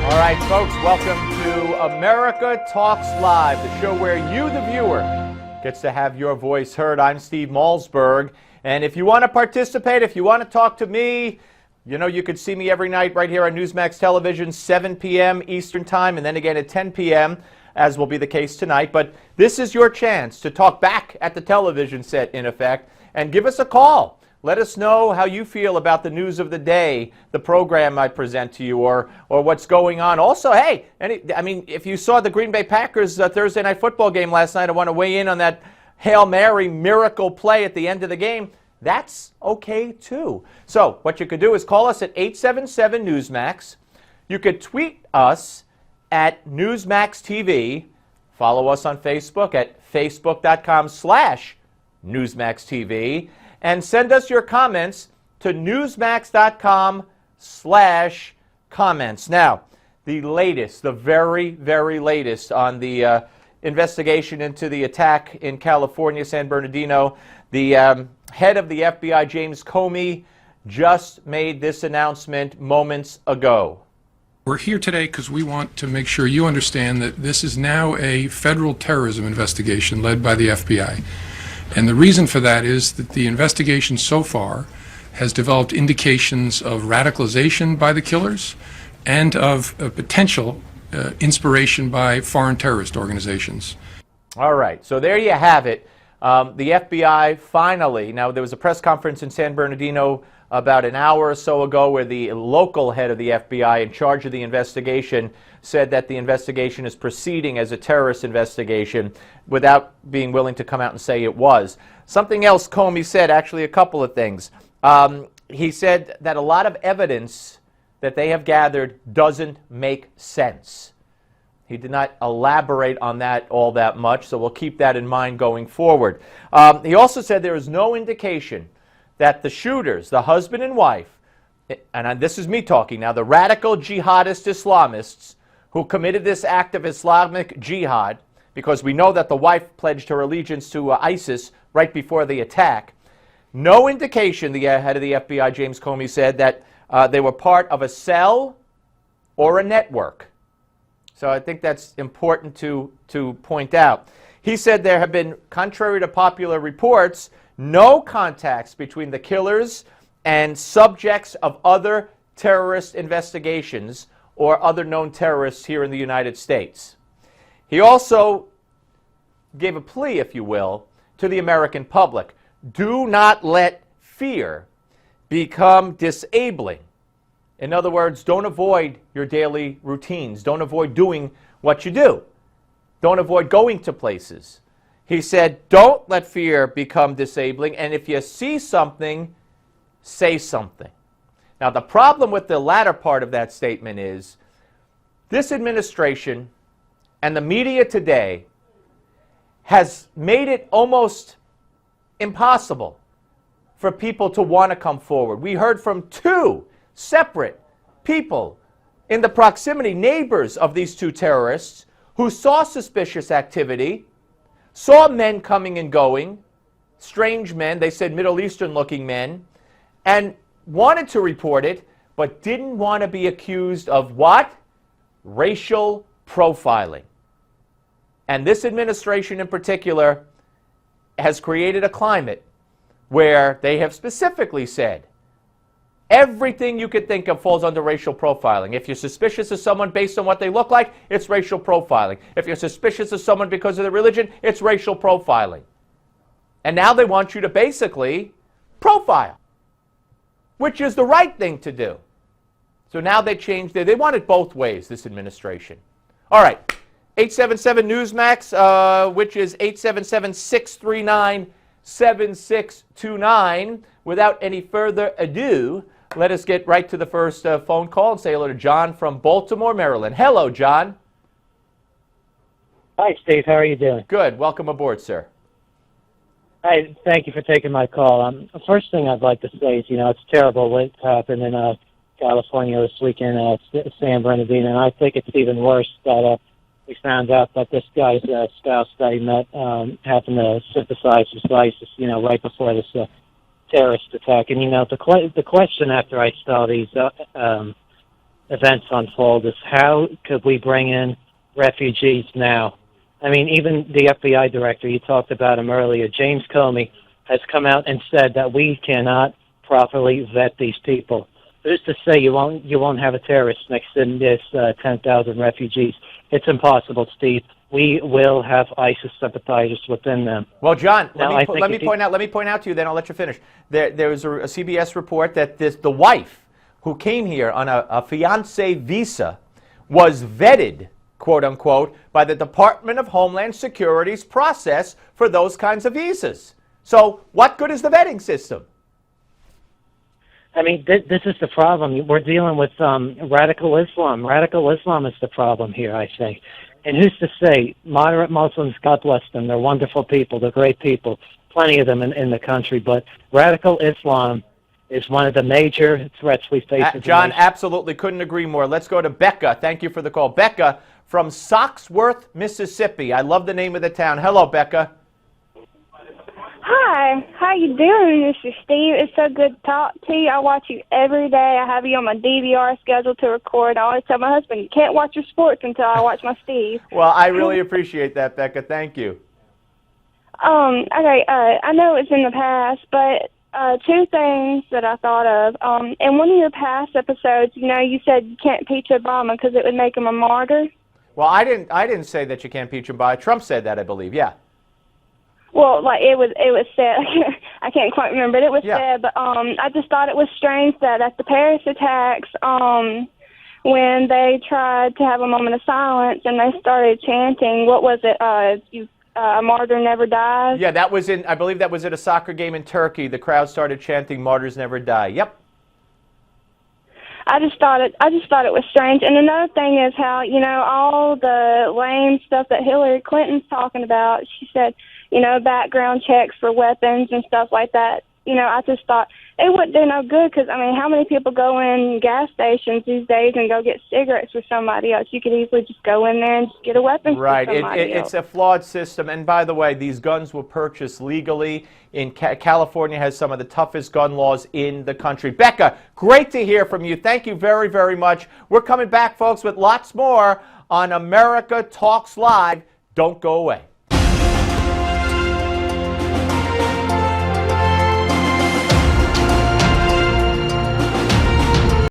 All right, folks, welcome to America Talks Live, the show where you, the viewer, gets to have your voice heard. I'm Steve Malzberg, and if you want to participate, if you want to talk to me, you know, you could see me every night right here on Newsmax Television, 7 p.m. Eastern Time, and then again at 10 p.m., as will be the case tonight. But this is your chance to talk back at the television set, in effect, and give us a call. Let us know how you feel about the news of the day, the program I present to you, or what's going on. Also, hey, if you saw the Green Bay Packers Thursday night football game last night, I want to weigh in on that Hail Mary miracle play at the end of the game. That's okay, too. So what you could do is call us at 877-NEWSMAX. You could tweet us at Newsmax TV. Follow us on Facebook at facebook.com/Newsmax TV. And send us your comments to newsmax.com/comments. Now, the latest, the very, very latest on the investigation into the attack in California, San Bernardino, the head of the FBI, James Comey, just made this announcement moments ago. We're here today because we want to make sure you understand that this is now a federal terrorism investigation led by the FBI. And the reason for that is that the investigation so far has developed indications of radicalization by the killers and of potential inspiration by foreign terrorist organizations. All right, so there you have it. The FBI finally, now there was a press conference in San Bernardino about an hour or so ago where the local head of the FBI in charge of the investigation said that the investigation is proceeding as a terrorist investigation without being willing to come out and say it was. Something else Comey said, actually a couple of things. He said that a lot of evidence that they have gathered doesn't make sense. He did not elaborate on that all that much, so we'll keep that in mind going forward. He also said there is no indication that the shooters, the husband and wife, and this is me talking now, the radical jihadist Islamists who committed this act of Islamic jihad, because we know that the wife pledged her allegiance to ISIS right before the attack, no indication, the head of the FBI, James Comey, said that they were part of a cell or a network. So I think that's important to point out. He said there have been, contrary to popular reports, no contacts between the killers and subjects of other terrorist investigations or other known terrorists here in the United States. He also gave a plea, if you will, to the American public. Do not let fear become disabling. In other words, don't avoid your daily routines. Don't avoid doing what you do. Don't avoid going to places. He said, don't let fear become disabling, and if you see something, say something. Now, the problem with the latter part of that statement is this administration and the media today has made it almost impossible for people to want to come forward. We heard from two separate people in the proximity, neighbors of these two terrorists, who saw suspicious activity, saw men coming and going, strange men, they said Middle Eastern looking men, and wanted to report it, but didn't want to be accused of what? Racial profiling. And this administration in particular has created a climate where they have specifically said everything you could think of falls under racial profiling. If you're suspicious of someone based on what they look like, it's racial profiling. If you're suspicious of someone because of their religion, it's racial profiling. And now they want you to basically profile, which is the right thing to do. So now they changed it. They want it both ways, this administration. All right, 877-NEWSMAX, which is 877-639-7629. Without any further ado, let us get right to the first phone call and say hello to John from Baltimore, Maryland. Hello, John. Hi, Steve. How are you doing? Good. Welcome aboard, sir. Hi. Thank you for taking my call. The first thing I'd like to say is, it's terrible what happened in California this weekend, San Bernardino, and I think it's even worse that we found out that this guy's spouse that he met happened to sympathize with ISIS, right before this terrorist attack. And, the question after I saw these events unfold is how could we bring in refugees now? I mean, even the FBI director, you talked about him earlier, James Comey, has come out and said that we cannot properly vet these people. Who's to say you won't have a terrorist mixed in this 10,000 refugees? It's impossible, Steve. We will have ISIS sympathizers within them. Well, John, Now, let me point out to you. Then I'll let you finish. There was a CBS report that the wife who came here on a fiance visa was vetted, quote unquote, by the Department of Homeland Security's process for those kinds of visas. So, what good is the vetting system? I mean, this is the problem. We're dealing with radical Islam. Radical Islam is the problem here, I think. And who's to say, moderate Muslims, God bless them, they're wonderful people, they're great people, plenty of them in the country, but radical Islam is one of the major threats we face. John, absolutely couldn't agree more. Let's go to Becca. Thank you for the call. Becca from Soxworth, Mississippi. I love the name of the town. Hello, Becca. Hi, how you doing, Mr. Steve? It's so good to talk to you. I watch you every day. I have you on my DVR schedule to record. I always tell my husband, you can't watch your sports until I watch my Steve. Well, I really appreciate that, Becca. Thank you. Okay, I know it's in the past, but two things that I thought of. In one of your past episodes, you said you can't impeach Obama because it would make him a martyr. Well, I didn't say that you can't impeach him by. Trump said that, I believe. Yeah. Well, like it was said. I can't quite remember, but it was said. But I just thought it was strange that at the Paris attacks, when they tried to have a moment of silence and they started chanting, what was it? A martyr never dies. Yeah, that was I believe that was at a soccer game in Turkey. The crowd started chanting, "Martyrs never die." Yep. I just thought it was strange. And another thing is how, all the lame stuff that Hillary Clinton's talking about. She said, background checks for weapons and stuff like that. I just thought it wouldn't do no good because, how many people go in gas stations these days and go get cigarettes for somebody else? You could easily just go in there and just get a weapon for somebody else. It's a flawed system. And by the way, these guns were purchased legally. California has some of the toughest gun laws in the country. Becca, great to hear from you. Thank you very, very much. We're coming back, folks, with lots more on America Talks Live. Don't go away.